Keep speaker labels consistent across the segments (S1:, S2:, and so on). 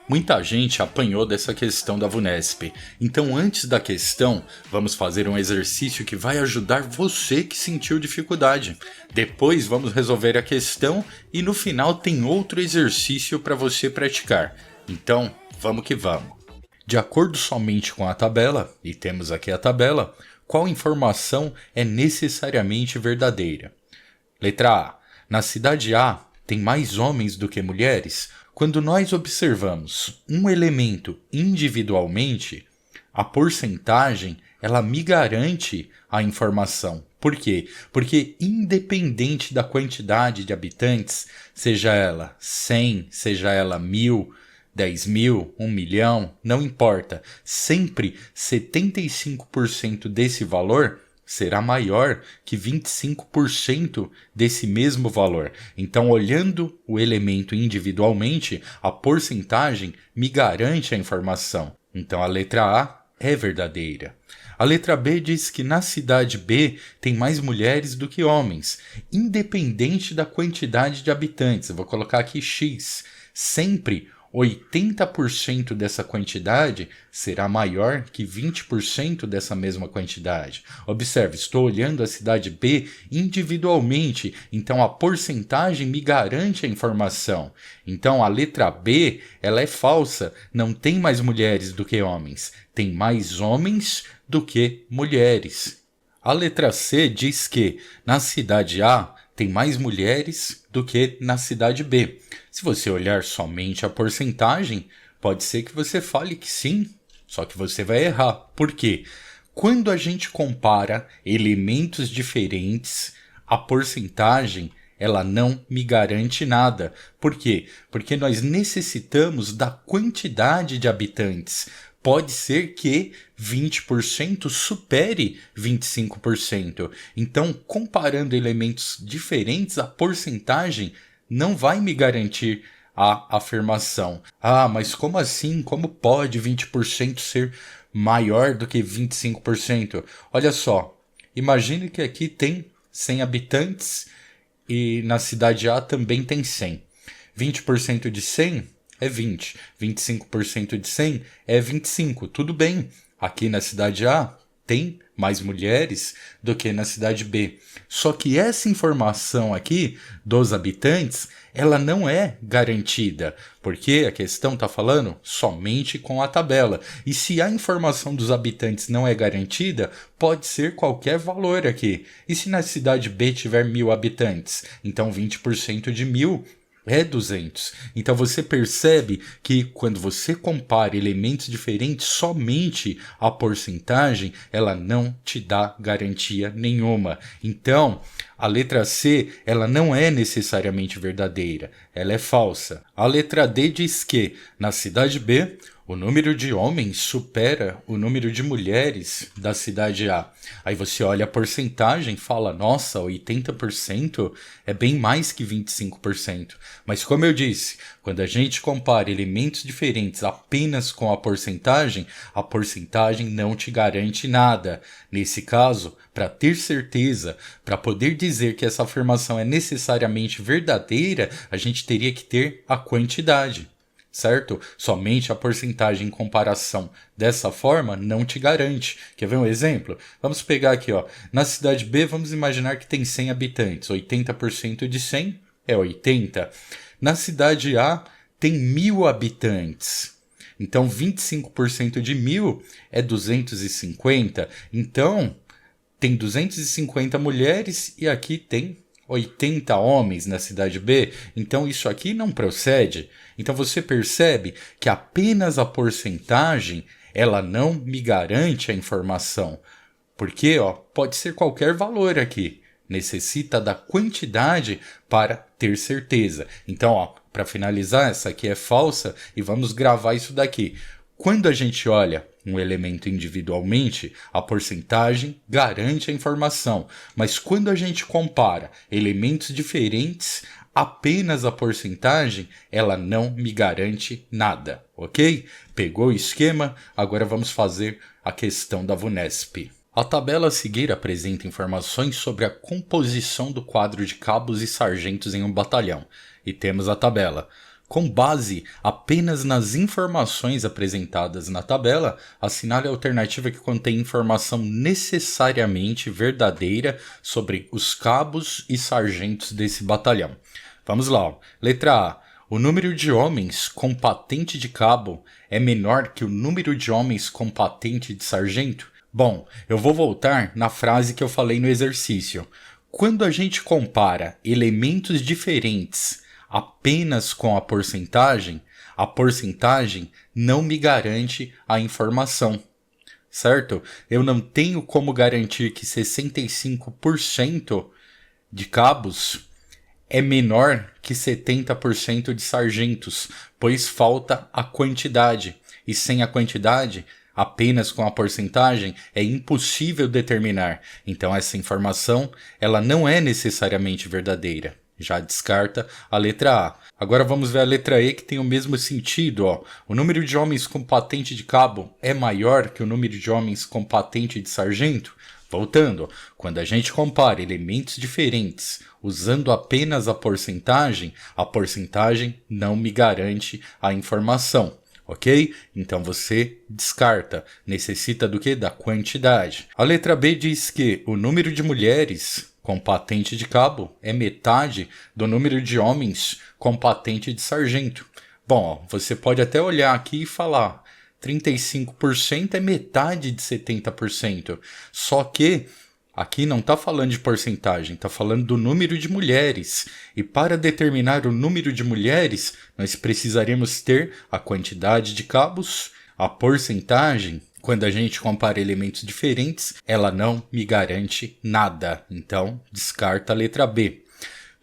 S1: Muita gente apanhou dessa questão da VUNESP, então antes da questão, vamos fazer um exercício que vai ajudar você que sentiu dificuldade. Depois vamos resolver a questão e no final tem outro exercício para você praticar. Então, vamos que vamos. De acordo somente com a tabela, e temos aqui a tabela, qual informação é necessariamente verdadeira? Letra A. Na cidade A, tem mais homens do que mulheres? Quando nós observamos um elemento individualmente, a porcentagem ela me garante a informação. Por quê? Porque independente da quantidade de habitantes, seja ela 100, seja ela 1000, 10.000, 1 milhão, não importa. Sempre 75% desse valor será maior que 25% desse mesmo valor. Então, olhando o elemento individualmente, a porcentagem me garante a informação. Então, a letra A é verdadeira. A letra B diz que na cidade B tem mais mulheres do que homens, independente da quantidade de habitantes. Eu vou colocar aqui X. Sempre 80% dessa quantidade será maior que 20% dessa mesma quantidade. Observe, estou olhando a cidade B individualmente, então a porcentagem me garante a informação. Então a letra B, ela é falsa, não tem mais mulheres do que homens, tem mais homens do que mulheres. A letra C diz que na cidade A tem mais mulheres do que na cidade B. Se você olhar somente a porcentagem, pode ser que você fale que sim, só que você vai errar. Por quê? Quando a gente compara elementos diferentes, a porcentagem ela não me garante nada. Por quê? Porque nós necessitamos da quantidade de habitantes. Pode ser que 20% supere 25%. Então, comparando elementos diferentes, a porcentagem não vai me garantir a afirmação. Ah, mas como assim? Como pode 20% ser maior do que 25%? Olha só, imagine que aqui tem 100 habitantes e na cidade A também tem 100. 20% de 100 é 20. 25% de 100 é 25. Tudo bem. Aqui na cidade A tem mais mulheres do que na cidade B. Só que essa informação aqui dos habitantes, ela não é garantida, porque a questão está falando somente com a tabela. E se a informação dos habitantes não é garantida, pode ser qualquer valor aqui. E se na cidade B tiver 1000 habitantes? Então 20% de 1000 é 200. Então você percebe que quando você compara elementos diferentes, somente a porcentagem, ela não te dá garantia nenhuma. Então, a letra C, ela não é necessariamente verdadeira, ela é falsa. A letra D diz que, na cidade B, o número de homens supera o número de mulheres da cidade A. Aí você olha a porcentagem e fala, nossa, 80% é bem mais que 25%. Mas como eu disse, quando a gente compara elementos diferentes apenas com a porcentagem não te garante nada. Nesse caso, para ter certeza, para poder dizer que essa afirmação é necessariamente verdadeira, a gente teria que ter a quantidade. Certo? Somente a porcentagem em comparação dessa forma não te garante. Quer ver um exemplo? Vamos pegar aqui, ó. Na cidade B, vamos imaginar que tem 100 habitantes. 80% de 100 é 80. Na cidade A, tem 1000 habitantes. Então, 25% de 1000 é 250. Então, tem 250 mulheres e aqui tem 80 homens na cidade B, então isso aqui não procede. Então você percebe que apenas a porcentagem ela não me garante a informação. Porque pode ser qualquer valor aqui. Necessita da quantidade para ter certeza. Então, para finalizar, essa aqui é falsa e vamos gravar isso daqui. Quando a gente olha um elemento individualmente, a porcentagem garante a informação. Mas quando a gente compara elementos diferentes, apenas a porcentagem, ela não me garante nada, ok? Pegou o esquema? Agora vamos fazer a questão da VUNESP. A tabela a seguir apresenta informações sobre a composição do quadro de cabos e sargentos em um batalhão. E temos a tabela. Com base apenas nas informações apresentadas na tabela, assinale a alternativa que contém informação necessariamente verdadeira sobre os cabos e sargentos desse batalhão. Vamos lá. Letra A. O número de homens com patente de cabo é menor que o número de homens com patente de sargento? Bom, eu vou voltar na frase que eu falei no exercício. Quando a gente compara elementos diferentes apenas com a porcentagem não me garante a informação, certo? Eu não tenho como garantir que 65% de cabos é menor que 70% de sargentos, pois falta a quantidade. E sem a quantidade, apenas com a porcentagem, é impossível determinar. Então essa informação ela não é necessariamente verdadeira. Já descarta a letra A. Agora vamos ver a letra E, que tem o mesmo sentido. Ó. O número de homens com patente de cabo é maior que o número de homens com patente de sargento? Voltando, quando a gente compara elementos diferentes usando apenas a porcentagem não me garante a informação, ok? Então você descarta. Necessita do quê? Da quantidade. A letra B diz que o número de mulheres com patente de cabo é metade do número de homens com patente de sargento. Bom, você pode até olhar aqui e falar 35% é metade de 70%. Só que aqui não está falando de porcentagem, está falando do número de mulheres. E para determinar o número de mulheres, nós precisaremos ter a quantidade de cabos, a porcentagem. Quando a gente compara elementos diferentes, ela não me garante nada. Então, descarta a letra B.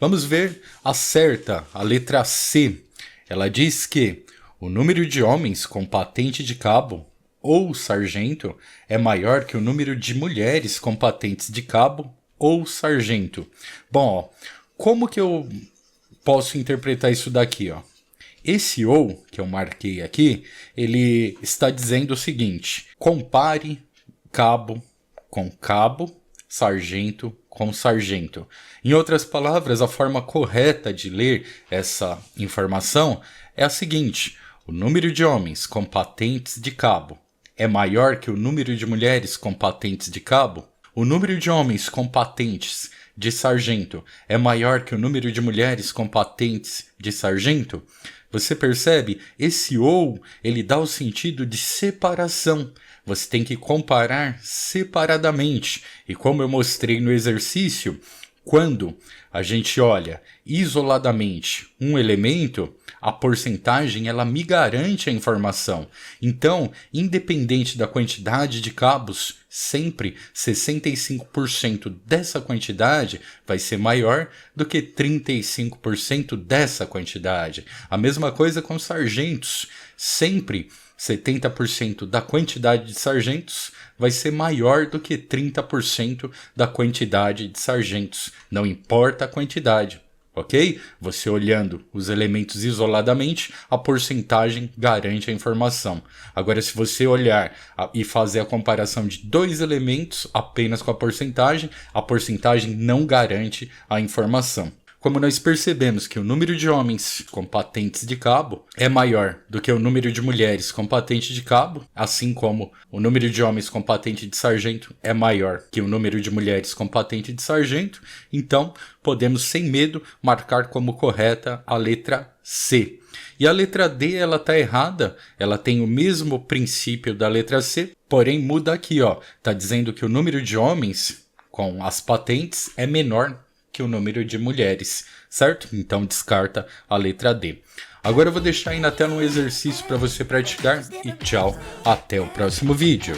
S1: Vamos ver a certa, a letra C. Ela diz que o número de homens com patente de cabo ou sargento é maior que o número de mulheres com patentes de cabo ou sargento. Bom, ó, como que eu posso interpretar isso daqui? Ó? Esse ou, que eu marquei aqui, ele está dizendo o seguinte: compare cabo com cabo, sargento com sargento. Em outras palavras, a forma correta de ler essa informação é a seguinte: o número de homens com patentes de cabo é maior que o número de mulheres com patentes de cabo? O número de homens com patentes de sargento é maior que o número de mulheres com patentes de sargento? Você percebe? Esse ou, ele dá o sentido de separação. Você tem que comparar separadamente. E como eu mostrei no exercício, quando a gente olha isoladamente um elemento, a porcentagem ela me garante a informação. Então, independente da quantidade de cabos, sempre 65% dessa quantidade vai ser maior do que 35% dessa quantidade. A mesma coisa com sargentos. Sempre 70% da quantidade de sargentos vai ser maior do que 30% da quantidade de sargentos. Não importa a quantidade, ok? Você olhando os elementos isoladamente, a porcentagem garante a informação. Agora, se você olhar e fazer a comparação de dois elementos apenas com a porcentagem não garante a informação. Como nós percebemos que o número de homens com patentes de cabo é maior do que o número de mulheres com patente de cabo, assim como o número de homens com patente de sargento é maior que o número de mulheres com patente de sargento, então podemos sem medo marcar como correta a letra C. E a letra D ela está errada, ela tem o mesmo princípio da letra C, porém muda aqui, ó. Tá dizendo que o número de homens com as patentes é menor que o número de mulheres, certo? Então descarta a letra D. Agora eu vou deixar aí na tela um exercício para você praticar e tchau, até o próximo vídeo.